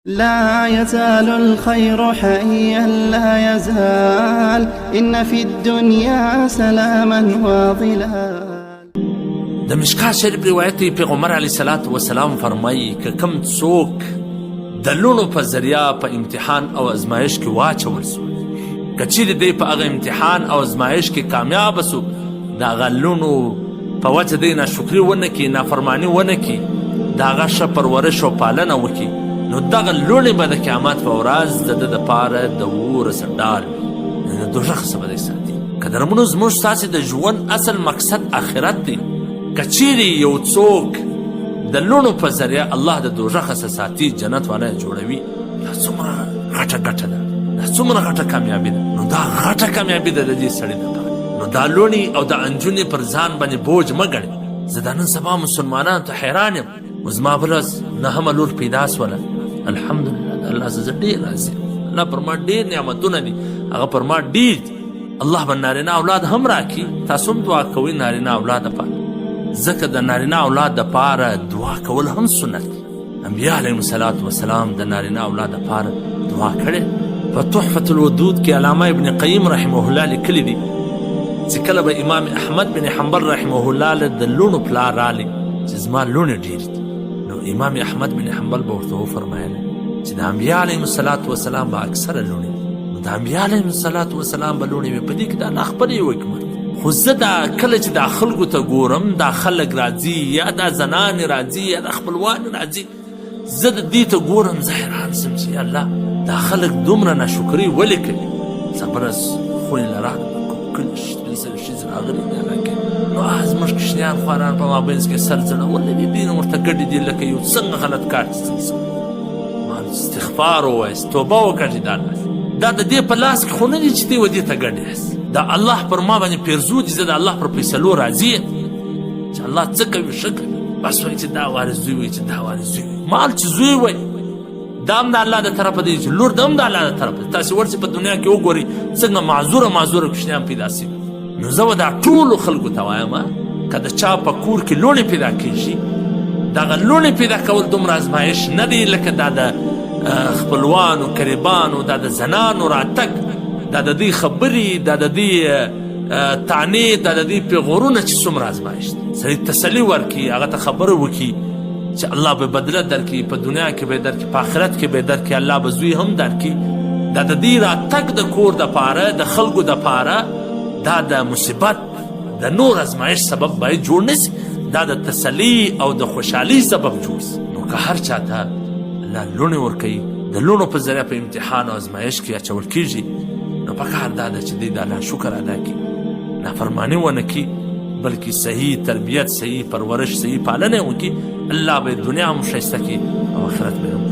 لا يزال الخير حيا لا يزال إن في الدنيا سلاما وظلال. د مشکات شریف روایت دی پیغمبر علیه الصلاة والسلام فرمایي که کم څوک د لوڼو په ذریعه په امتحان او ازمایش کې واچول سو، که چیرې دی په هغه امتحان او ازمایش کې کامیاب سو، د هغه لوڼو په وجه دی ناشکري ونه کړي، نافرماني ونه کړي، د هغه ښه پرورش او پالنه وکړي، نو دغه لوڼې به د قیامت په ورځ د ده دپاره د اوره څنډال وي، د دوژخ څخه به دی ساتي. قدرمنو، زموږ ستاسې د ژوند اصل مقصد آخرت دی. که چیرې یو څوک د لوڼو په ذریعه الله د دوژخ څخه ساتي، جنت والا یې جوړوي، دا څومره غټه ګټه ده، دا څومره غټه کامیابي ده. نو دا غټه کامیابي ده د دې سړي دپاره. نو دا لوڼې او دا انجونې پر ځان باندې بوج مه ګڼئ. زه دا نن سبا مسلمانانو ته حیران یم، زما بله نهمه لور پیدا سوله، الحمدلله د الله څخه زه ډېر راضي یم. الله پر ما ډېر نعمتونه دي، هغه پر ما ډېر دي. الله به نارینه اولاد هم راکړي. تاسو هم دعا کوئ نارینه اولاد دپاره، ځکه د نارینه اولاد دپاره دعا کول هم سنت دي. انبیا علیهم الصلاة والسلام د نارینه اولاد دپاره دعا کړې. په تحفة الودود کې علامه ابن قیم رحمه الله لیکلي دي چې کله به امام احمد بن حنبل رحمه الله له د لوڼو پلار رالی چې زما لوڼې ډېرې دي، نو امام احمد بن حنبل به ورته وفرمایله چې د انبیا علیهم الصلاة والسلام به اکثره لوڼې وي، نو د انبیا علیهم الصلاة والسلام به لوڼې وي. په دې کې د الله خپل یو حکمت. خو زه دا کله چې دا خلکو ته ګورم، دا خلک راځي یا دا زنانې راځي یا دا خپلوان راځي، زه د دې ته ګورم، زه حیران سم چې یا الله دا خلک دومره ناشکري ولې کوي. صبره خونې له راغله کلي سپین سرې ښځې راغلي دي هغه کې، نو زموږ کوچنیان خواران په مابینځ کې سر ځړولی دي، دوی نه ورته ګډې دي لکه یو څنګه غلط کار چې استغفار ووایست، توبه وکړئ. دا د دې په لاس کې خو نه دي چې دی و دې ته ګډ یاست. دا الله پر ما باندې پیرزو دي، زه د الله پر فیصلو راضي یم چې الله څه کوي ښه کوي. بس وایي چې دا وارث زوی وایي چې دا وارث زوی وایي، مال چې زوی وایي دا هم د الله د طرفه دی، چې لور دا هم د الله د طرفه دی. تاسې ورسې په دنیا کې وګورئ څنګه معذوره کوچنیان پیدا سوي. نو زه به دا ټولو خلکو ته وایم، که د چا په کور کې لوڼې پیدا کېږي، دغه لوڼې پیدا کول دومره ازمایش نه دی لکه دا د خپلوانو قریبانو، دا د زنانو راتګ، دا د دوی خبرې، دا د دوی طعنې، دا د دوی پیغورونه چې څومره ازمایش دی. سړي تسلي ورکړي، هغه ته خبره وکړي چې الله به بدله درکړي، په دنیا کې به درکړي، په آخرت کې به درکړي، الله به زوی هم درکړي. دا د دې راتګ د کور دپاره، د خلکو دپاره، دا د مصیبت د نور ازمایش سبب باید جوړ نه سي، دا د تسلي او د خوشحالي سبب جوړ سي. نو که هر چا ته الله لوڼې ورکوي، د لوڼو په ذریعه په امتحان او ازمایش کې اچول کېږي، نو پکار دا ده چې دی د الله شکر ادا کړي، نافرماني ونه کړي، بلکې صحیح تربیت، صحیح پرورش، صحیح پالنه وکړي. الله به دنیا هم ښایسته کړي او آخرت به هم.